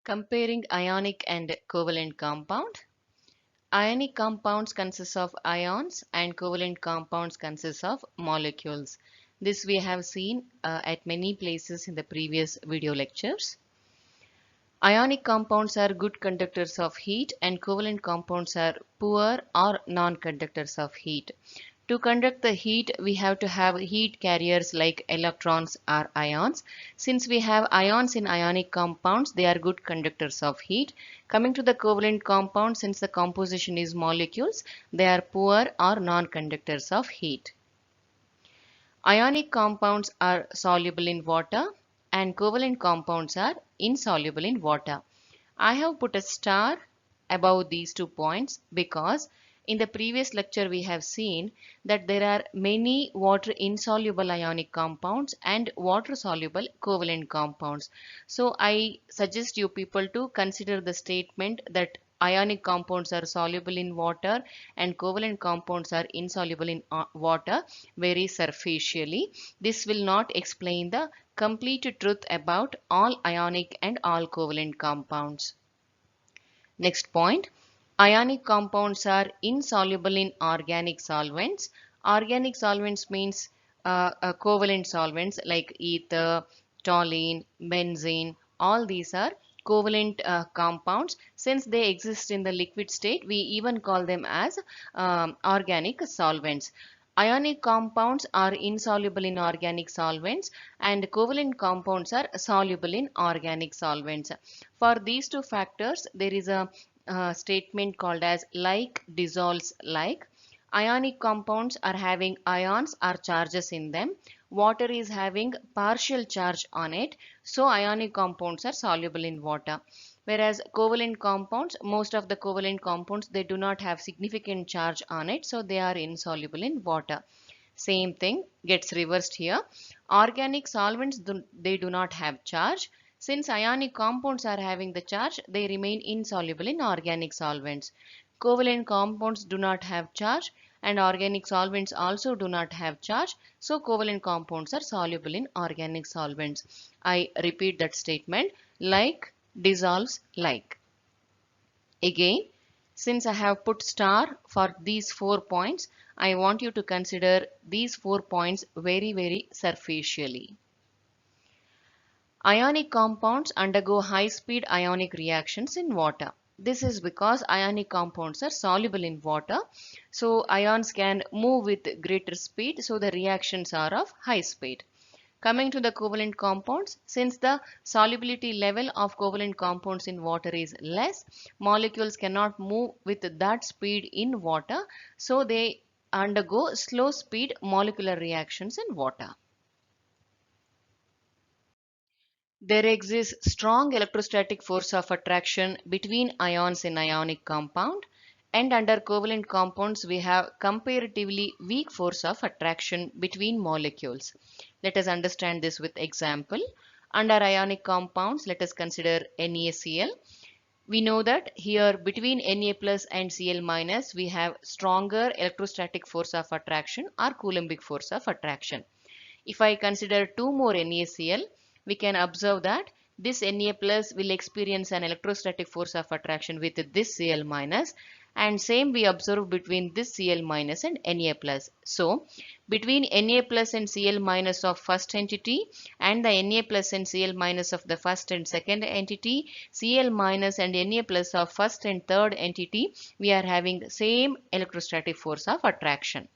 Comparing ionic and covalent compound. Ionic compounds consist of ions and covalent compounds consist of molecules. This we have seen at many places in the previous video lectures. Ionic compounds are good conductors of heat and covalent compounds are poor or non-conductors of heat. To conduct the heat, we have to have heat carriers like electrons or ions. Since we have ions in ionic compounds, they are good conductors of heat. Coming to the covalent compounds, since the composition is molecules, they are poor or non-conductors of heat. Ionic compounds are soluble in water and covalent compounds are insoluble in water. I have put a star above these 2 points because in the previous lecture we have seen that there are many water insoluble ionic compounds and water soluble covalent compounds. So I suggest you people to consider the statement that ionic compounds are soluble in water and covalent compounds are insoluble in water very superficially. This will not explain the complete truth about all ionic and all covalent compounds. Next point, ionic compounds are insoluble in organic solvents. Organic solvents means covalent solvents like ether, toluene, benzene, all these are covalent compounds. Since they exist in the liquid state, we even call them as organic solvents. Ionic compounds are insoluble in organic solvents and covalent compounds are soluble in organic solvents. For these two factors, there is a statement called as like dissolves like. Ionic compounds are having ions or charges in them. Water is having partial charge on it, so ionic compounds are soluble in water. Whereas covalent compounds, most of the covalent compounds, they do not have significant charge on it, so they are insoluble in water. Same thing gets reversed here. Organic solvents, they do not have charge. Since ionic compounds are having the charge, they remain insoluble in organic solvents. Covalent compounds do not have charge and organic solvents also do not have charge. So covalent compounds are soluble in organic solvents. I repeat that statement, like dissolves like. Again, since I have put star for these 4 points, I want you to consider these 4 points very superficially. Ionic compounds undergo high-speed ionic reactions in water. This is because ionic compounds are soluble in water, so ions can move with greater speed, so the reactions are of high speed. Coming to the covalent compounds, since the solubility level of covalent compounds in water is less, molecules cannot move with that speed in water, so they undergo slow speed molecular reactions in water. There exists strong electrostatic force of attraction between ions in ionic compound, and under covalent compounds we have comparatively weak force of attraction between molecules. Let us understand this with example. Under ionic compounds, let us consider NaCl. We know that here between Na plus and Cl minus we have stronger electrostatic force of attraction or Coulombic force of attraction. If I consider two more NaCl, we can observe that this Na plus will experience an electrostatic force of attraction with this Cl minus, and same we observe between this Cl minus and Na plus. So between Na plus and Cl minus of first entity and the Na plus and Cl minus of the first and second entity, Cl minus and Na plus of first and third entity, we are having the same electrostatic force of attraction.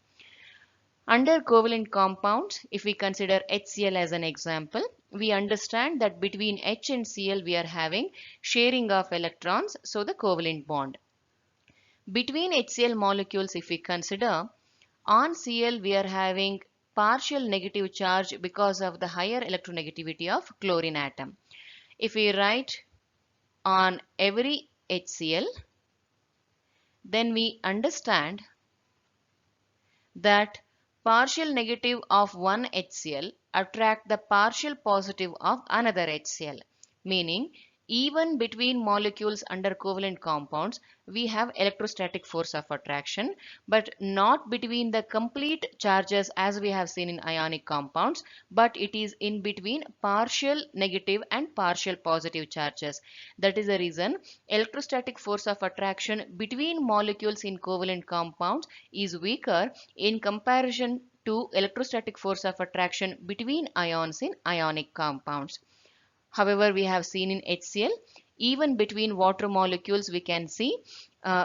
Under covalent compounds, if we consider HCl as an example, we understand that between H and Cl we are having sharing of electrons, so the covalent bond. Between HCl molecules, if we consider, on Cl we are having partial negative charge because of the higher electronegativity of chlorine atom. If we write on every HCl, then we understand that partial negative of one HCl attract the partial positive of another HCl, meaning Even between molecules under covalent compounds, we have electrostatic force of attraction, but not between the complete charges as we have seen in ionic compounds, but it is in between partial negative and partial positive charges. That is the reason electrostatic force of attraction between molecules in covalent compounds is weaker in comparison to electrostatic force of attraction between ions in ionic compounds. However, we have seen in HCl, even between water molecules, we can see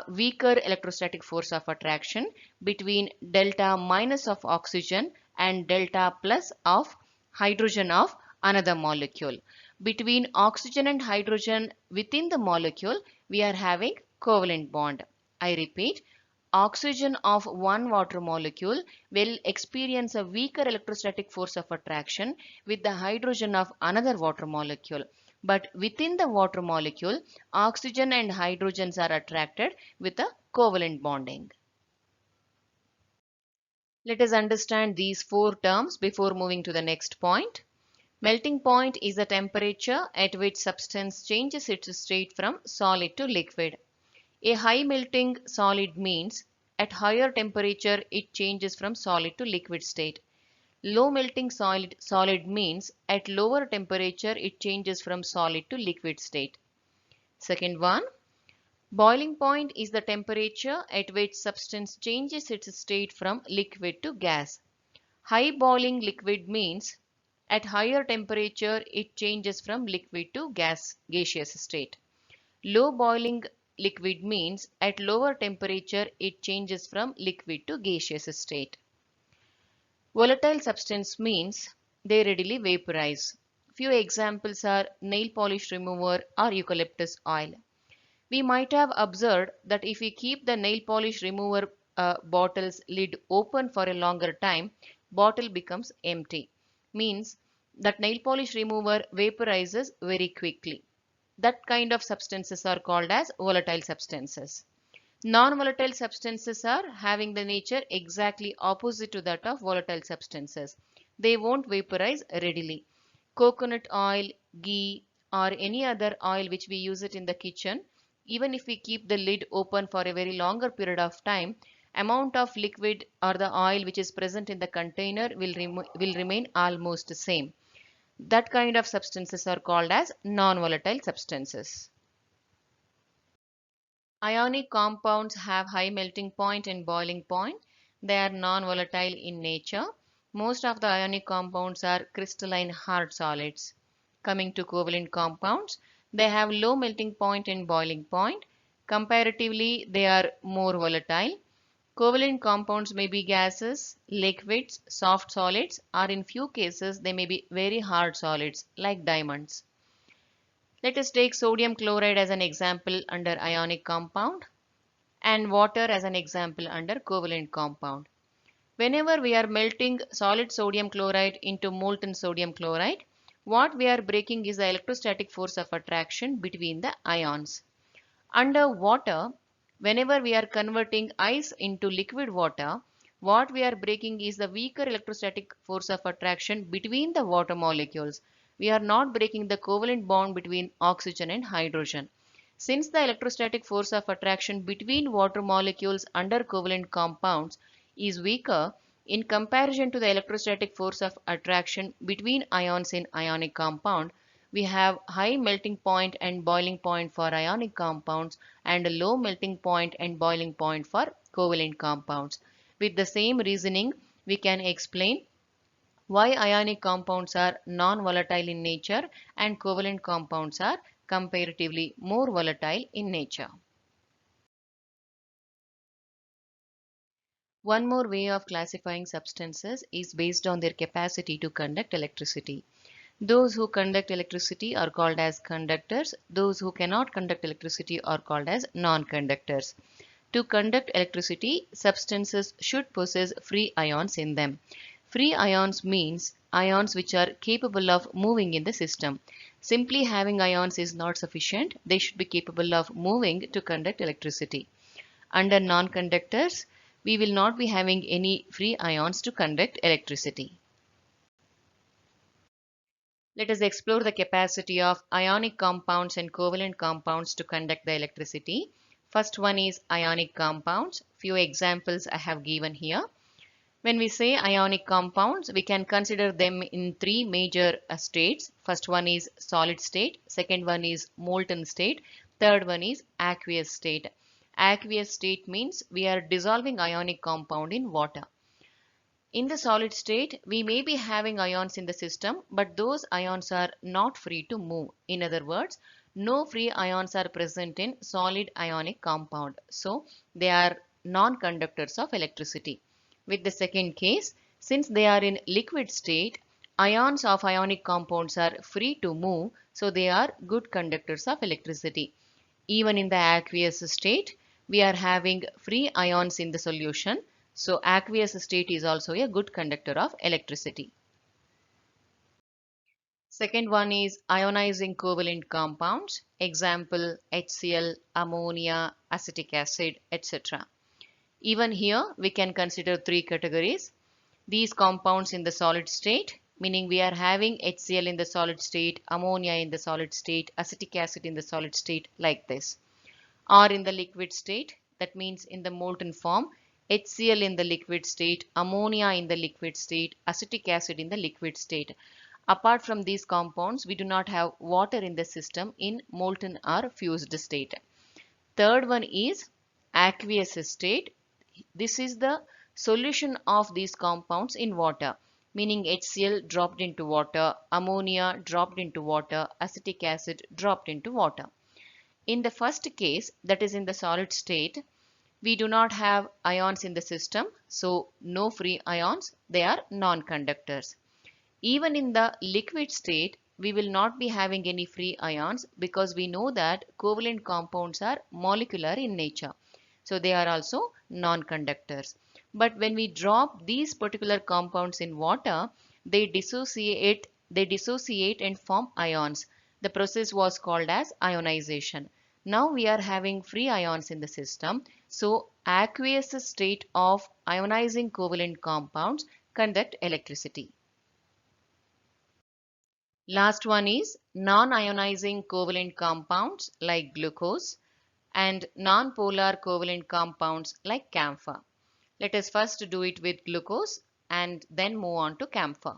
weaker electrostatic force of attraction between delta minus of oxygen and delta plus of hydrogen of another molecule. Between oxygen and hydrogen within the molecule, we are having covalent bond. I repeat, oxygen of one water molecule will experience a weaker electrostatic force of attraction with the hydrogen of another water molecule. But within the water molecule, oxygen and hydrogens are attracted with a covalent bonding. Let us understand these four terms before moving to the next point. Melting point is the temperature at which substance changes its state from solid to liquid. A high melting solid means at higher temperature it changes from solid to liquid state. Low melting solid means at lower temperature it changes from solid to liquid state. Second one, boiling point is the temperature at which substance changes its state from liquid to gas. High boiling liquid means at higher temperature it changes from liquid to gaseous state. Low boiling liquid means at lower temperature it changes from liquid to gaseous state. Volatile substance means they readily vaporize. Few examples are nail polish remover or eucalyptus oil. We might have observed that if we keep the nail polish remover bottle's lid open for a longer time, bottle becomes empty. Means that nail polish remover vaporizes very quickly. That kind of substances are called as volatile substances. Non-volatile substances are having the nature exactly opposite to that of volatile substances. They won't vaporize readily. Coconut oil, ghee, or any other oil which we use it in the kitchen, even if we keep the lid open for a very longer period of time, amount of liquid or the oil which is present in the container will remain almost the same. That kind of substances are called as non-volatile substances. Ionic compounds have high melting point and boiling point. They are non-volatile in nature. Most of the ionic compounds are crystalline hard solids. Coming to covalent compounds, they have low melting point and boiling point. Comparatively, they are more volatile. Covalent compounds may be gases, liquids, soft solids, or in few cases they may be very hard solids like diamonds. Let us take sodium chloride as an example under ionic compound and water as an example under covalent compound. Whenever we are melting solid sodium chloride into molten sodium chloride, what we are breaking is the electrostatic force of attraction between the ions. Under water, whenever we are converting ice into liquid water, what we are breaking is the weaker electrostatic force of attraction between the water molecules. We are not breaking the covalent bond between oxygen and hydrogen. Since the electrostatic force of attraction between water molecules under covalent compounds is weaker in comparison to the electrostatic force of attraction between ions in ionic compound, we have high melting point and boiling point for ionic compounds and a low melting point and boiling point for covalent compounds. With the same reasoning, we can explain why ionic compounds are non-volatile in nature and covalent compounds are comparatively more volatile in nature. One more way of classifying substances is based on their capacity to conduct electricity. Those who conduct electricity are called as conductors. Those who cannot conduct electricity are called as non-conductors. To conduct electricity, substances should possess free ions in them. Free ions means ions which are capable of moving in the system. Simply having ions is not sufficient. They should be capable of moving to conduct electricity. Under non-conductors, we will not be having any free ions to conduct electricity. Let us explore the capacity of ionic compounds and covalent compounds to conduct the electricity. First one is ionic compounds. Few examples I have given here. When we say ionic compounds, we can consider them in three major states. First one is solid state, second one is molten state, third one is aqueous state. Aqueous state means we are dissolving ionic compound in water. In the solid state, we may be having ions in the system, but those ions are not free to move. In other words, no free ions are present in solid ionic compound. So, they are non-conductors of electricity. With the second case, since they are in liquid state, ions of ionic compounds are free to move, so they are good conductors of electricity. Even in the aqueous state, we are having free ions in the solution. So aqueous state is also a good conductor of electricity. Second one is ionizing covalent compounds. Example HCl, ammonia, acetic acid, etc. Even here we can consider three categories. These compounds in the solid state, meaning we are having HCl in the solid state, ammonia in the solid state, acetic acid in the solid state, like this. Or in the liquid state, that means in the molten form, HCl in the liquid state, ammonia in the liquid state, acetic acid in the liquid state. Apart from these compounds, we do not have water in the system in molten or fused state. Third one is aqueous state. This is the solution of these compounds in water, meaning HCl dropped into water, ammonia dropped into water, acetic acid dropped into water. In the first case, that is in the solid state, we do not have ions in the system, so no free ions, they are non-conductors. Even in the liquid state, we will not be having any free ions because we know that covalent compounds are molecular in nature. So they are also non-conductors. But when we drop these particular compounds in water, they dissociate and form ions. The process was called as ionization. Now we are having free ions in the system. So aqueous state of ionizing covalent compounds conduct electricity. Last one is non-ionizing covalent compounds like glucose and non-polar covalent compounds like camphor. Let us first do it with glucose and then move on to camphor.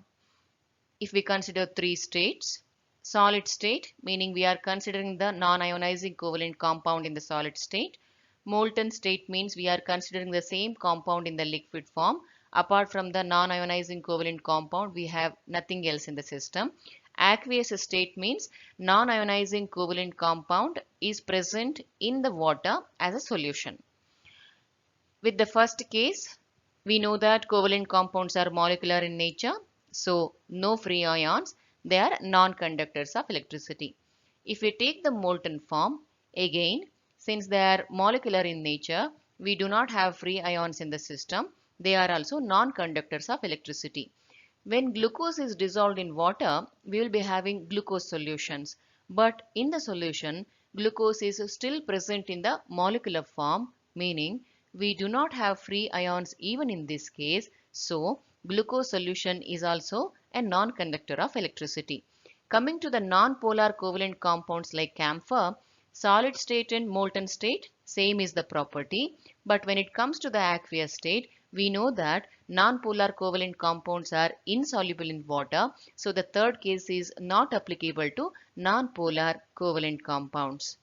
If we consider three states, solid state, meaning we are considering the non-ionizing covalent compound in the solid state. Molten state means we are considering the same compound in the liquid form. Apart from the non-ionizing covalent compound, we have nothing else in the system. Aqueous state means non-ionizing covalent compound is present in the water as a solution. With the first case, we know that covalent compounds are molecular in nature, so no free ions, they are non-conductors of electricity. If we take the molten form, again, since they are molecular in nature, we do not have free ions in the system, they are also non-conductors of electricity. When glucose is dissolved in water, we will be having glucose solutions. But in the solution, glucose is still present in the molecular form, meaning we do not have free ions even in this case. So, glucose solution is also a non-conductor of electricity. Coming to the non-polar covalent compounds like camphor, solid state and molten state, same is the property. But when it comes to the aqueous state, we know that non-polar covalent compounds are insoluble in water. So the third case is not applicable to non-polar covalent compounds.